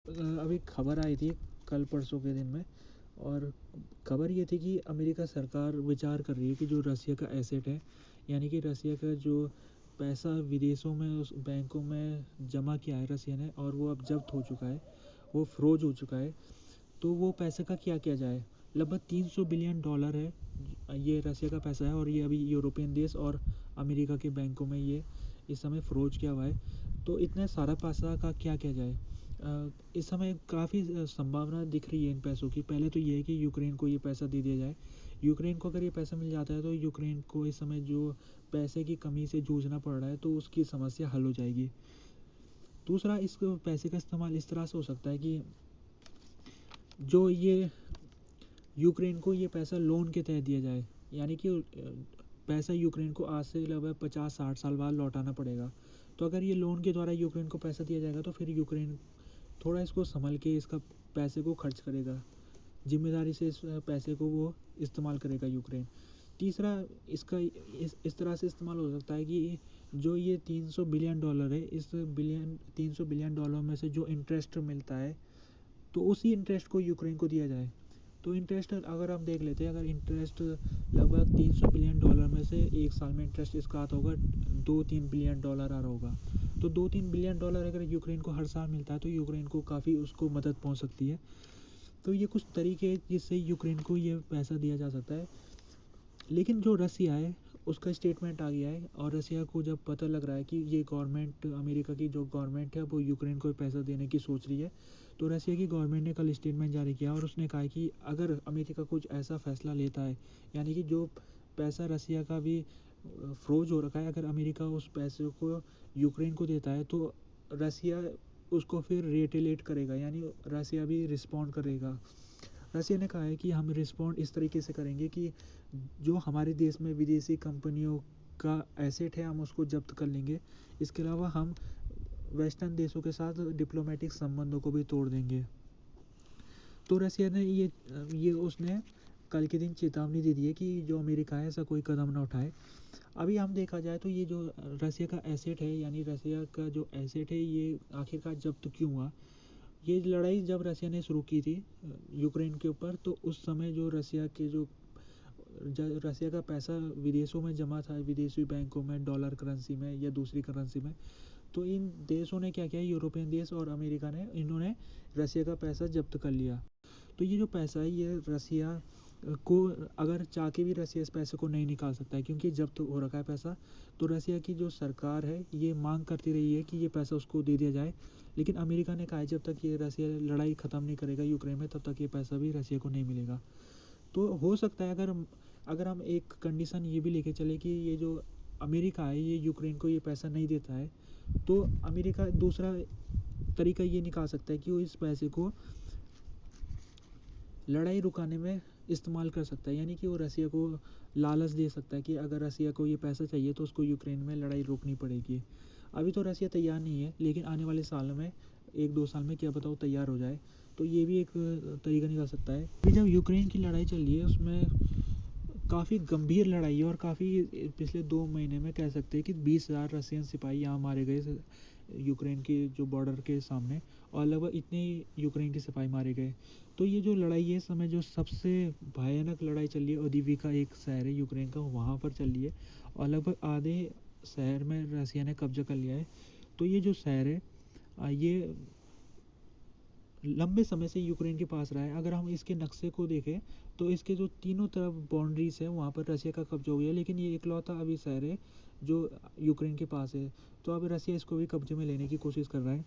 अभी खबर आई थी कल परसों के दिन में, और खबर ये थी कि अमेरिका सरकार विचार कर रही है कि जो रसिया का एसेट है, यानी कि रसिया का जो पैसा विदेशों में उस बैंकों में जमा किया है रसिया ने, और वो अब जब्त हो चुका है, वो फ्रोज हो चुका है, तो वो पैसे का क्या किया जाए। लगभग $300 बिलियन है ये रसिया का पैसा है, और ये अभी यूरोपियन देश और अमेरिका के बैंकों में ये इस समय फ्रोज किया हुआ है। तो इतने सारा पैसा का क्या किया जाए। इस समय काफ़ी संभावना दिख रही है इन पैसों की। पहले तो ये है कि यूक्रेन को ये पैसा दे दिया जाए। यूक्रेन को अगर ये पैसा मिल जाता है तो यूक्रेन को इस समय जो पैसे की कमी से जूझना पड़ रहा है तो उसकी समस्या हल हो जाएगी। दूसरा, इस पैसे का इस्तेमाल इस तरह से हो सकता है कि जो ये यूक्रेन को ये पैसा लोन के तहत दिया जाए, यानी कि पैसा यूक्रेन को आज से लगभग 50-60 साल बाद लौटाना पड़ेगा। तो अगर ये लोन के द्वारा यूक्रेन को पैसा दिया जाएगा तो फिर यूक्रेन थोड़ा इसको संभल के इसका पैसे को खर्च करेगा, जिम्मेदारी से इस पैसे को वो इस्तेमाल करेगा यूक्रेन। तीसरा, इसका इस तरह से इस्तेमाल हो सकता है कि जो ये $300 बिलियन है, इस $300 बिलियन में से जो इंटरेस्ट मिलता है तो उसी इंटरेस्ट को यूक्रेन को दिया जाए। तो इंटरेस्ट अगर हम देख लेते हैं, अगर इंटरेस्ट लगभग $300 बिलियन में से एक साल में इंटरेस्ट इसका आता होगा $2-3 बिलियन आ रहा होगा, तो $2-3 बिलियन अगर यूक्रेन को हर साल मिलता है तो यूक्रेन को काफ़ी उसको मदद पहुंच सकती है। तो ये कुछ तरीके हैं जिससे यूक्रेन को ये पैसा दिया जा सकता है। लेकिन जो रसिया है उसका स्टेटमेंट आ गया है, और रसिया को जब पता लग रहा है कि ये गवर्नमेंट, अमेरिका की जो गवर्नमेंट है वो यूक्रेन को पैसा देने की सोच रही है, तो रसिया की गवर्नमेंट ने कल स्टेटमेंट जारी किया और उसने कहा कि अगर अमेरिका कुछ ऐसा फैसला लेता है, यानी कि जो पैसा रसिया का भी फ्रोज हो रखा है, अगर अमेरिका उस पैसे को यूक्रेन को देता है तो रसिया उसको फिर रिटेलिएट करेगा, यानी रसिया भी रिस्पॉन्ड करेगा। रसिया ने कहा है कि हम रिस्पॉन्ड इस तरीके से करेंगे कि जो हमारे देश में विदेशी कंपनियों का एसेट है हम उसको जब्त कर लेंगे। इसके अलावा हम वेस्टर्न देशों के साथ डिप्लोमेटिक संबंधों को भी तोड़ देंगे। तो रसिया ने ये उसने कल के दिन चेतावनी दे दी है कि जो अमेरिका है ऐसा कोई कदम ना उठाए। अभी हम देखा जाए तो ये जो रसिया का एसेट है, यानी रसिया का जो एसेट है ये आखिरकार जब्त क्यों हुआ। ये लड़ाई जब रसिया ने शुरू की थी यूक्रेन के ऊपर, तो उस समय जो रसिया का पैसा विदेशों में जमा था, विदेशी बैंकों में, डॉलर करेंसी में या दूसरी करेंसी में, तो इन देशों ने क्या किया, यूरोपियन देश और अमेरिका ने, इन्होंने रसिया का पैसा जब्त कर लिया। तो ये जो पैसा है ये रसिया को, अगर चाह के भी रसिया इस पैसे को नहीं निकाल सकता है क्योंकि जब्त हो रखा है पैसा। तो रसिया की जो सरकार है ये मांग करती रही है कि ये पैसा उसको दे दिया जाए, लेकिन अमेरिका ने कहा है जब तक ये रसिया लड़ाई ख़त्म नहीं करेगा यूक्रेन में तब तक ये पैसा भी रसिया को नहीं मिलेगा। तो हो सकता है अगर हम एक कंडीशन ये भी लेके चले कि ये जो अमेरिका है ये यूक्रेन को ये पैसा नहीं देता है, तो अमेरिका दूसरा तरीका ये निकाल सकता है कि वो इस पैसे को लड़ाई रुकाने में इस्तेमाल कर सकता है, यानी कि वो रसिया को लालच दे सकता है कि अगर रसिया को ये पैसा चाहिए तो उसको यूक्रेन में लड़ाई रोकनी पड़ेगी। अभी तो रसिया तैयार नहीं है, लेकिन आने वाले साल में 1-2 साल में क्या पता वो तैयार हो जाए, तो ये भी एक तरीका निकल सकता है। अभी जब यूक्रेन की लड़ाई चल रही है उसमें काफ़ी गंभीर लड़ाई है, और काफ़ी पिछले 2 महीने में कह सकते हैं कि 20,000 रसियन सिपाही यहाँ मारे गए यूक्रेन के जो बॉर्डर के सामने, और लगभग इतने यूक्रेन के सिपाही मारे गए। तो ये जो लड़ाई है इस समय जो सबसे भयानक लड़ाई चल रही है, ओदिविका एक शहर है यूक्रेन का, वहाँ पर चल रही है, और लगभग आधे शहर में रसिया ने कब्जा कर लिया है। तो ये जो शहर है ये लंबे समय से यूक्रेन के पास रहा है। अगर हम इसके नक्शे को देखें तो इसके जो तीनों तरफ बाउंड्रीज है वहाँ पर रसिया का कब्जा हो गया, लेकिन ये इकलौता अभी शहर है जो यूक्रेन के पास है, तो अब रसिया इसको भी कब्जे में लेने की कोशिश कर रहा है।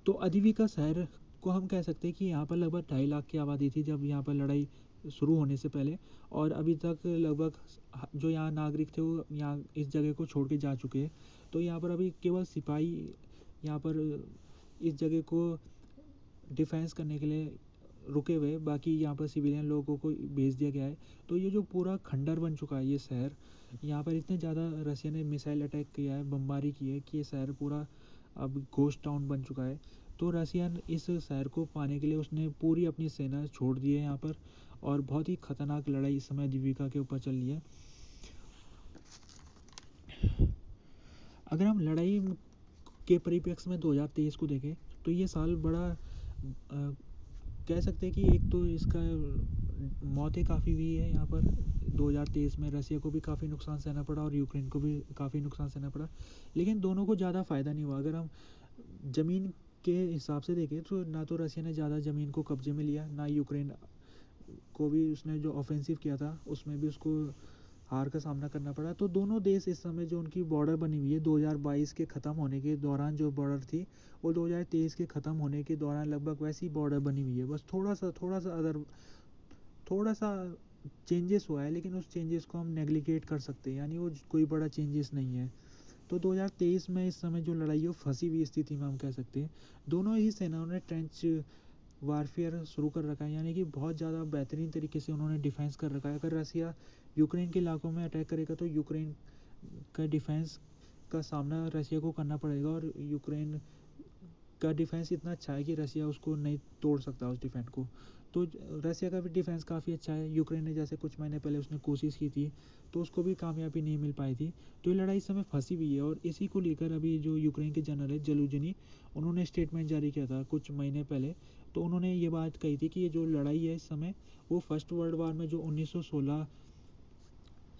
तो अदिविका शहर को हम कह सकते हैं कि यहाँ पर लगभग 2.5 लाख की आबादी थी जब यहाँ पर लड़ाई शुरू होने से पहले, और अभी तक लगभग जो यहाँ नागरिक थे वो यहाँ इस जगह को छोड़ के जा चुके हैं। तो यहाँ पर अभी केवल सिपाही यहाँ पर इस जगह को डिफेंस करने के लिए रुके हुए, बाकी यहाँ पर सिविलियन लोगों को भेज दिया गया है। तो ये जो पूरा खंडर बन चुका है ये शहर, यहाँ पर इतने ज़्यादा रसिया ने मिसाइल अटैक किया है, बमबारी की है कि ये शहर पूरा अब घोस्ट टाउन बन चुका है। तो रसिया इस शहर को पाने के लिए उसने पूरी अपनी सेना छोड़ दी है यहाँ पर, और बहुत ही खतरनाक लड़ाई इस समय दीविका के ऊपर चल रही है। अगर हम लड़ाई के परिप्रेक्ष्य में 2023 को देखें तो ये साल बड़ा कह सकते हैं कि एक तो इसका मौतें काफ़ी हुई है यहाँ पर 2023 में। रसिया को भी काफ़ी नुकसान सहना पड़ा और यूक्रेन को भी काफ़ी नुकसान सहना पड़ा, लेकिन दोनों को ज़्यादा फ़ायदा नहीं हुआ। अगर हम ज़मीन के हिसाब से देखें तो ना तो रसिया ने ज़्यादा ज़मीन को कब्जे में लिया, ना यूक्रेन को भी उसने जो ऑफेंसिव किया था उसमें भी उसको हार का सामना करना पड़ा। तो दोनों देश इस समय जो उनकी बॉर्डर बनी हुई है 2022 के ख़त्म होने के दौरान जो बॉर्डर थी वो 2023 के ख़त्म होने के दौरान लगभग वैसी बॉर्डर बनी हुई है। बस थोड़ा सा चेंजेस हुआ है, लेकिन उस चेंजेस को हम नेग्लिगेट कर सकते हैं, यानी वो कोई बड़ा चेंजेस नहीं है। तो 2023 में इस समय जो लड़ाई है वो फंसी हुई स्थिति में हम कह सकते हैं। दोनों ही सेनाओं ने ट्रेंच वारफेयर शुरू कर रखा है, यानी कि बहुत ज़्यादा बेहतरीन तरीके से उन्होंने डिफेंस कर रखा है। अगर रसिया यूक्रेन के इलाकों में अटैक करेगा तो यूक्रेन का डिफेंस का सामना रसिया को करना पड़ेगा, और यूक्रेन का डिफेंस इतना अच्छा है कि रसिया उसको नहीं तोड़ सकता उस डिफेंस को। तो रसिया का भी डिफेंस काफ़ी अच्छा है। यूक्रेन ने जैसे कुछ महीने पहले उसने कोशिश की थी तो उसको भी कामयाबी नहीं मिल पाई थी। तो ये लड़ाई इस समय फंसी हुई है, और इसी को लेकर अभी जो यूक्रेन के जनरल है जलूजनी, उन्होंने स्टेटमेंट जारी किया था कुछ महीने पहले। तो उन्होंने ये बात कही थी कि ये जो लड़ाई है इस समय वो फर्स्ट वर्ल्ड वार में जो 1916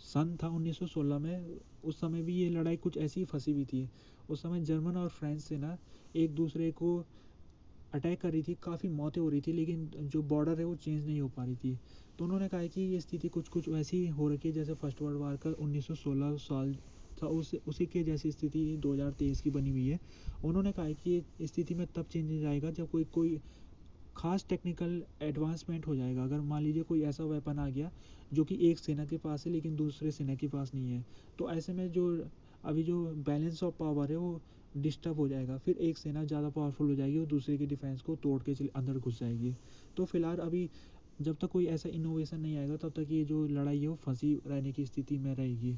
सन था 1916 में, उस समय भी ये लड़ाई कुछ ऐसी ही फंसी हुई थी। उस समय जर्मन और फ्रेंच सेना एक दूसरे को अटैक कर रही थी, काफ़ी मौतें हो रही थी, लेकिन जो बॉर्डर है वो चेंज नहीं हो पा रही थी। तो उन्होंने कहा कि ये स्थिति कुछ कुछ वैसी हो रखी है जैसे फर्स्ट वर्ल्ड वार का 1916 साल था, उसी के जैसी स्थिति 2023 की बनी हुई है। उन्होंने कहा कि ये स्थिति में तब चेंज आएगा जब कोई कोई खास टेक्निकल एडवांसमेंट हो जाएगा। अगर मान लीजिए कोई ऐसा वेपन आ गया जो कि एक सेना के पास है लेकिन दूसरे सेना के पास नहीं है, तो ऐसे में जो अभी जो बैलेंस ऑफ पावर है वो डिस्टर्ब हो जाएगा। फिर एक सेना ज़्यादा पावरफुल हो जाएगी और दूसरे की डिफेंस को तोड़ के अंदर घुस जाएगी। तो फिलहाल अभी जब तक कोई ऐसा इनोवेशन नहीं आएगा तब तक ये जो लड़ाई है वो फंसी रहने की स्थिति में रहेगी।